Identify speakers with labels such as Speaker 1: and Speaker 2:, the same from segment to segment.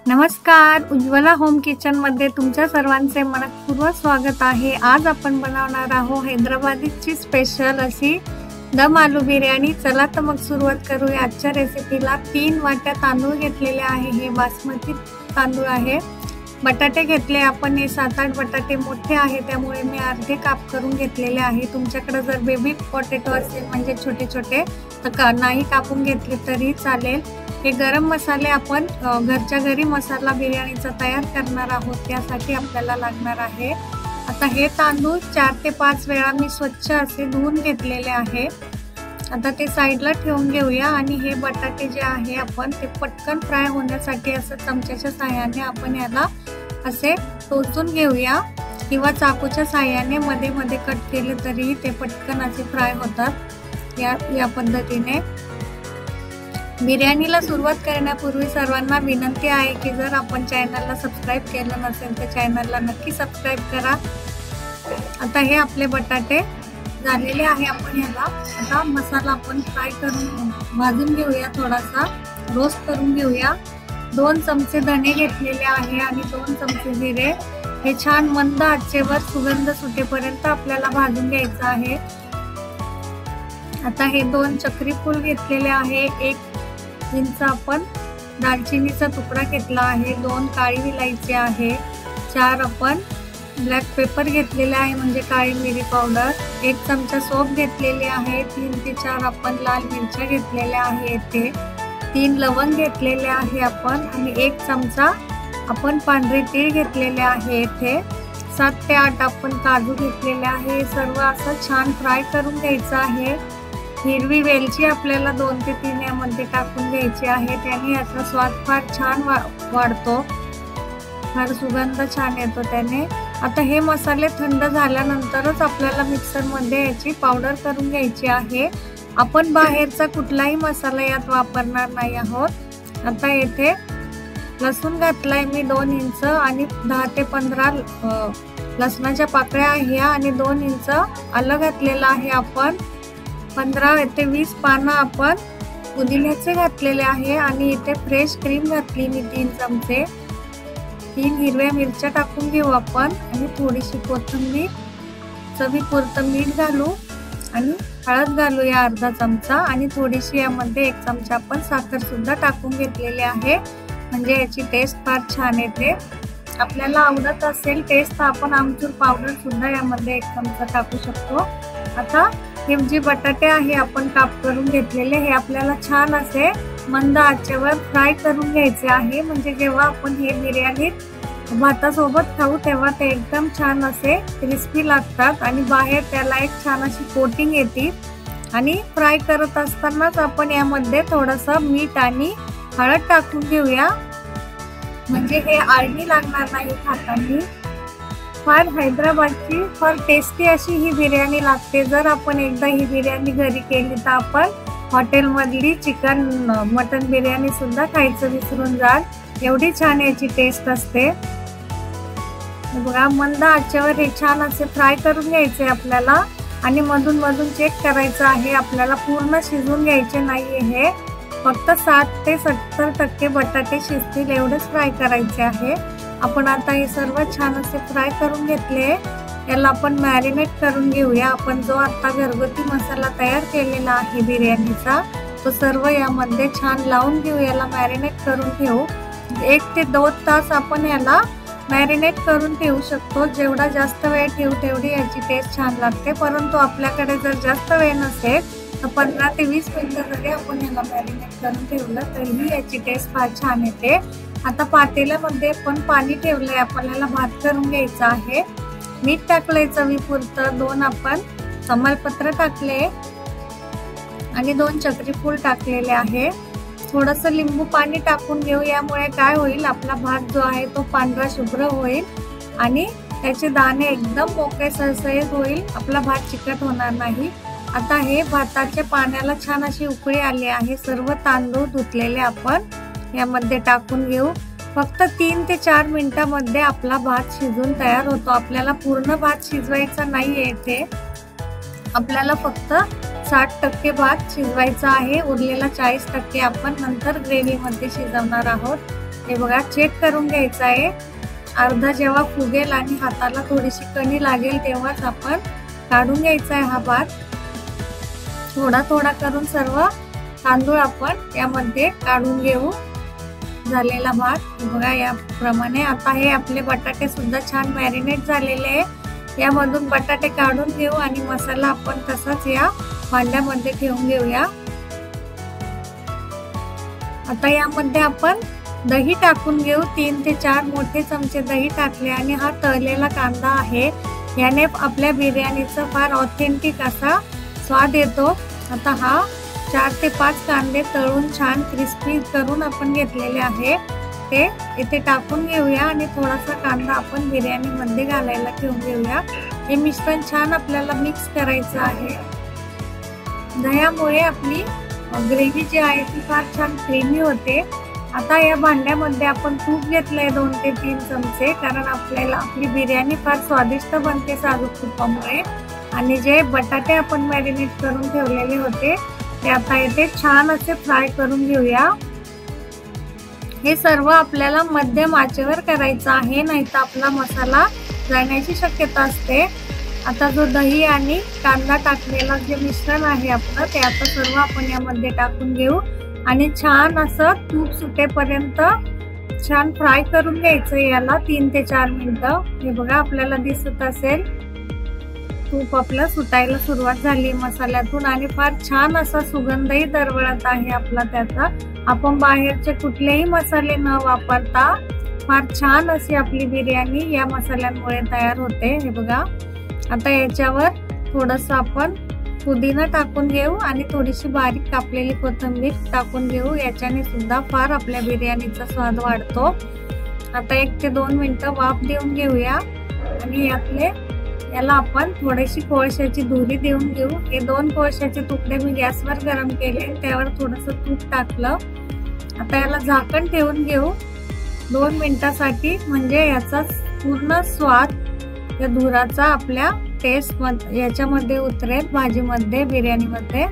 Speaker 1: नमस्कार, Ujjwala home kitchen मध्ये तुमच्या सर्वांचे मनपूर्वक स्वागत आहे। आज आपण बनवणार आहोत हैदराबादची स्पेशल अशी दम आलू बिर्याणी। चला तर मग सुरुवात करूया आजच्या रेसिपीला। 3 वाट्या तांदूळ घेतलेले आहे, हे बासमती तांदूळ आहे। बटाटे घेतले आपण, हे 7-8 बटाटे मोठे आहे त्यामुळे मी अर्धे काप करून घेतलेले आहे। तुमच्याकडे जर बेबी पोटॅटो असेल म्हणजे छोटे छोटे तर नाही कापून घेतले तरी चालेल। हे गरम मसाले आपण घरच्या घरी मसाला बिर्याणीचा तयार करणार आहोत, त्यासाठी आपल्याला लागणार आहे। आता हे तांदूळ 4 ते 5 वेळा मी स्वच्छ असे धुवून घेतलेले आहे। आता ते साइडला ठेवून घेऊया आणि हे बटाटे जे आहे आपण ते पटकन फ्राय होण्यासाठी असं चमच्याच्या सहाय्याने आपण याला असे टोचून घेऊया किंवा चाकूच्या सहाय्याने मध्ये मध्ये कट केले तरी ते पटकन असे फ्राय होतात। या पद्धतीने बिर्याणीला सुरुवात करण्यापूर्वी सर्वांना विनंती आहे की जर आपण चॅनलला सबस्क्राइब केलं नसेल तर चॅनलला नक्की सबस्क्राइब करा। आता हे आपले बटाटे झालेले आहे। आपण याला आता मसाला आपण फ्राय करून भाजून घेऊया, थोडासा रोस्ट करून घेऊया। 2 चमचे धने घेतलेले आहे आणि 2 चमचे जिरे। हे छान मंद आचेवर सुगंध सुटेपर्यंत आपल्याला भाजून घ्यायचं आहे। आता हे 2 चक्री फूल घेतलेले आहे, 1 इंच आपण दालचिनीचा तुकडा घेतला आहे, 2 काळी विलायची आहे, 4 आपण ब्लॅक पेपर घेतलेले आहे म्हणजे काळी मिरी पावडर, 1 चमचा सोप घेतलेली आहे, 3 ते 4 आपण लाल मिरच्या घेतलेल्या आहे येथे, 3 लवंग घेतलेले आहे आपण आणि 1 चमचा आपण पांढरे तीळ घेतलेले आहे येथे, 7 ते 8 आपण काजू घेतलेले आहे। सर्व असं छान फ्राय करून घ्यायचं आहे। हिरवी वेलची आपल्याला 2 ते 3 यामध्ये टाकून घ्यायची आहे, त्याने याचा स्वाद फार छान वाढतो, फार सुगंध छान येतो त्याने। आता हे मसाले थंड झाल्यानंतरच आपल्याला मिक्सर मध्ये याची पावडर करून घ्यायची आहे। आपण बाहेरचा कुठलाही मसाला यात वापरणार नाही आहोत। आता येथे लसूण घातलाय मी 2 इंच आणि 10 ते 15 लसणाच्या पाकळ्या आहे आणि 2 इंच आलं घातलेलं आहे आपण, 15 ते 20 पानं आपण पुदिन्याचे घातलेले आहे आणि इथे फ्रेश क्रीम घातली मी 3 चमचे, 3 हिरव्या मिरच्या टाकून घेऊ आपण आणि थोडीशी कोथिंबीर, चवीपुरतं मीठ घालू आणि हळद घालूया अर्धा चमचा आणि थोडीशी यामध्ये 1 चमचा आपण साखर सुद्धा टाकून घेतलेली आहे, म्हणजे याची टेस्ट फार छान येते। आपल्याला आवडत असेल टेस्ट तर आपण आमचूर पावडर सुद्धा यामध्ये 1 चमचा टाकू शकतो। आता हे जे बटाटे आहे आपण काप करून घेतलेले, हे आपल्याला छान असे मंद आचेवर फ्राय करून घ्यायचे आहे, म्हणजे जेव्हा आपण हे बिर्याणीत भातासोबत खाऊ तेव्हा ते एकदम छान असे क्रिस्पी लागतात आणि बाहेर त्याला एक छान अशी कोटिंग येते। आणि फ्राय करत असतानाच आपण यामध्ये थोडंसं मीठ आणि हळद टाकून घेऊया, म्हणजे हे आळणी लागणार नाही खाताना। फार हैदराबादची फार टेस्टी अशी ही बिर्याणी लागते। जर आपण एकदा ही बिर्याणी घरी केली तर आपण हॉटेलमधली चिकन मटन बिर्याणी सुद्धा खायचं विसरून जाल, एवढी छान याची टेस्ट असते। बघा मंद आचेवर हे छान असे फ्राय करून घ्यायचे आपल्याला आणि मधून मधून चेक करायचं आहे, आपल्याला पूर्ण शिजून घ्यायचे नाहीये, हे फक्त 60 ते 70% बटाटे शिजतील एवढेच फ्राय करायचे आहे। आपण आता हे सर्व छान असे फ्राय करून घेतले, याला आपण मॅरिनेट करून घेऊया। आपण जो आता घरगुती मसाला तयार केलेला आहे बिर्याणीचा तो सर्व यामध्ये छान लावून घेऊ, याला मॅरिनेट करून ठेवू। 1 ते 2 तास आपण याला मॅरिनेट करून ठेवू शकतो, जेवढा जास्त वेळ ठेवू तेवढी याची टेस्ट छान लागते। परंतु आपल्याकडे जर जास्त वेळ नसेल तर 15 ते 20 मिनिटं जरी आपण याला मॅरिनेट करून ठेवलं तरीही याची टेस्ट फार छान येते। आता पातेल्यामध्ये पण पाणी ठेवलंय, आपल्याला भात करून घ्यायचा आहे। मीठ टाकलंय चवीपुरतं, 2 आपण तमालपत्र टाकले आणि 2 चक्री फूल टाकलेले आहे। थोडंसं लिंबू पाणी टाकून घेऊ, यामुळे काय होईल आपला भात जो आहे तो पांढरा शुभ्र होईल आणि त्याचे दाणे एकदम मोकळे सळसळीत होईल, आपला भात चिकट होणार नाही। आता हे भाताच्या पाण्याला छान अशी उकळी आली आहे, सर्व तांदूळ धुतलेले आपण यामध्ये टाकून घेऊ। फक्त 3 ते 4 मिनिटांमध्ये आपला भात शिजून तयार होतो। आपल्याला पूर्ण भात शिजवायचा नाहीये इथे, आपल्याला फक्त 60% भात शिजवायचा आहे, उरलेला 40% आपण नंतर ग्रेव्ही मध्ये शिजवणार आहोत। हे बघा चेक करून घ्यायचं आहे. अर्धा जेव्हा फुगेल आणि हाताला थोडीशी कणी लागेल तेव्हाच आपण काढून घ्यायचा आहे हा भात. थोडा थोडा करून सर्व तांदूळ आपण यामध्ये काढून घेऊ. झालेला भात बघा याप्रमाणे. आता हे आपले बटाटे सुद्धा छान मॅरिनेट झालेले आहे. यामधून बटाटे काढून घेऊ आणि मसाला आपण तसाच या भांड्यामध्ये ठेवून घेऊया. आता यामध्ये आपण दही टाकून घेऊ. 3 ते 4 मोठे चमचे दही टाकले आणि हा तळलेला कांदा आहे. याने आपल्या बिर्याणीचा फार ऑथेंटिक असा स्वाद येतो. आता हा 4 ते 5 कांदे तळून छान क्रिस्पी करून आपण घेतलेले आहे ते इथे टाकून घेऊया आणि थोडासा कांदा आपण बिर्याणी मध्ये घालायला ठेवून घेऊया. हे मिश्रण छान आपल्याला मिक्स करायचं आहे. दह्यामुळे आपली ग्रेव्ही जी आहे ती फार छान क्रीमी होते. आता या भांड्यामध्ये आपण तूप घेतलंय 2 ते 3 चमचे, कारण आपल्याला आपली बिर्याणी फार स्वादिष्ट बनते साजूक तुपामुळे. आणि जे बटाटे आपण मॅरिनेट करून ठेवलेले होते ते आता इथे छान असे फ्राय करून घेऊया. हे सर्व आपल्याला मध्यम आचेवर करायचं आहे, नाहीतर आपला मसाला जळण्याची शक्यता असते. आता जो दही आणि कांदा टाकलेला जे मिश्रण आहे आपलं ते आता सर्व आपण यामध्ये टाकून घेऊ आणि छान असं तूप सुटेपर्यंत छान फ्राय करून घ्यायचं याला 3 ते 4 मिनिटं. हे बघा आपल्याला दिसत असेल तूप आपलं सुटायला सुरुवात झाली मसाल्यातून आणि फार छान असा सुगंधही दरवळत आहे आपला त्याचा. आपण बाहेरचे कुठलेही मसाले न वापरता फार छान अशी आपली बिर्याणी या मसाल्यांमुळे तयार होते. हे बघा आता याच्यावर थोडंसं आपण पुदिना टाकून घेऊ आणि थोडीशी बारीक कापलेली कोथिंबीर टाकून घेऊ. याच्याने सुद्धा फार आपल्या बिर्याणीचा स्वाद वाढतो. आता 1 ते 2 मिनिटं वाफ देऊन घेऊया आणि याला आपण थोडीशी कोळशाची धुरी देऊन घेऊ. हे 2 कोळशाचे तुकडे मी गॅसवर गरम केले, त्यावर थोडंसं तूप टाकलं. आता याला झाकण ठेवून घेऊ 2 मिनिटासाठी, म्हणजे याचा पूर्ण स्वाद या धुराचा आपल्या टेस्ट याच्यामध्ये उतरेल भाजीमध्ये, बिर्याणीमध्ये.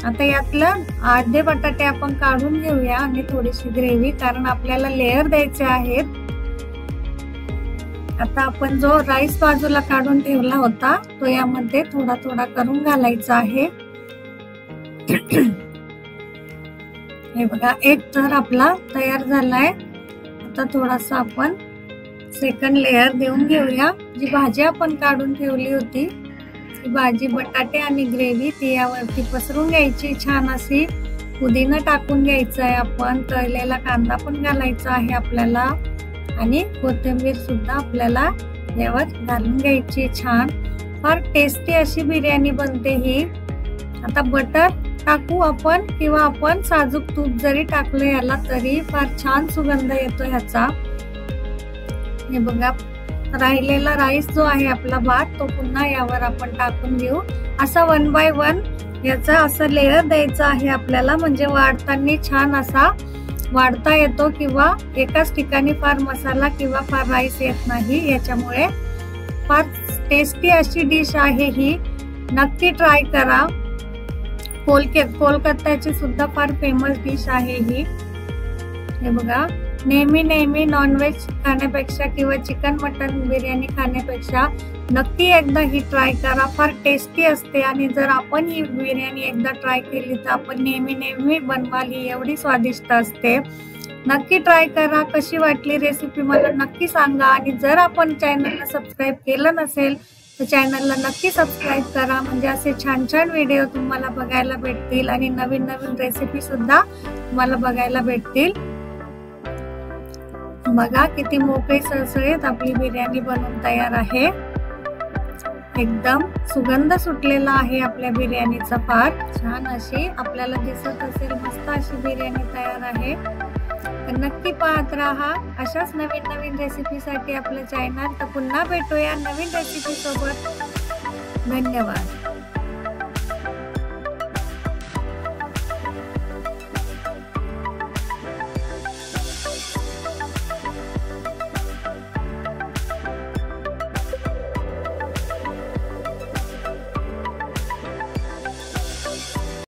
Speaker 1: आता यातलं अर्धे बटाटे आपण काढून घेऊया आणि थोडीशी ग्रेव्ही, कारण आपल्याला लेयर द्यायचे आहेत. आता आपण जो राईस बाजूला काढून ठेवला होता तो यामध्ये थोडा थोडा करून घालायचा आहे. हे बघा एक थर आपला तयार झालाय. आता थोडासा आपण सेकंड लेयर देऊन घेऊया. जी भाजी आपण काढून ठेवली होती ती भाजी, बटाटे आणि ग्रेव्ही ती यावरती पसरून घ्यायची. छान अशी पुदिना टाकून घ्यायचा आहे आपण, तळलेला कांदा पण घालायचा आहे आपल्याला आणि कोथिंबीर सुद्धा आपल्याला यावर घालून घ्यायची. छान फार टेस्टी अशी बिर्याणी बनते ही. आता बटर टाकू आपण किंवा आपण साजूक तूप जरी टाकलं याला तरी फार छान सुगंध येतो ह्याचा. हे बघा राहिलेला राईस जो आहे आपला भात तो पुन्हा यावर आपण टाकून घेऊ. असा 1 बाय 1 याचा असं लेयर द्यायचा आहे आपल्याला, म्हणजे वाढताना छान असा वाढता येतो किंवा एकाच ठिकाणी फार मसाला किंवा फार राईस येत नाही. याच्यामुळे फार टेस्टी अशी डिश आहे ही, नक्की ट्राय करा. कोलकात्याची सुद्धा फार फेमस डिश आहे ही. हे बघा नेहमी नॉनव्हेज खाण्यापेक्षा किंवा चिकन मटन बिर्याणी खाण्यापेक्षा नक्की एकदा ही ट्राय करा. फार टेस्टी असते आणि जर आपण ही बिर्याणी एकदा ट्राय केली तर आपण नेहमी बनवाल, ही एवढी स्वादिष्ट असते. नक्की ट्राय करा. कशी वाटली रेसिपी मला नक्की सांगा आणि जर आपण चॅनलला सबस्क्राईब केलं नसेल तर चॅनलला नक्की सबस्क्राईब करा, म्हणजे असे छान छान व्हिडिओ तुम्हाला बघायला भेटतील आणि नवीन रेसिपी सुद्धा तुम्हाला बघायला भेटतील. बघा किती मोकळी सळसळीत आपली बिर्याणी बनवून तयार आहे. एकदम सुगंध सुटलेला आहे आपल्या बिर्याणीचा. फार छान अशी आपल्याला दिसत असेल मस्त अशी बिर्याणी तयार आहे. तर नक्की पाहत राहा अशाच नवीन रेसिपीसाठी आपलं चॅनल. तर पुन्हा भेटूया नवीन रेसिपी सोबत. धन्यवाद.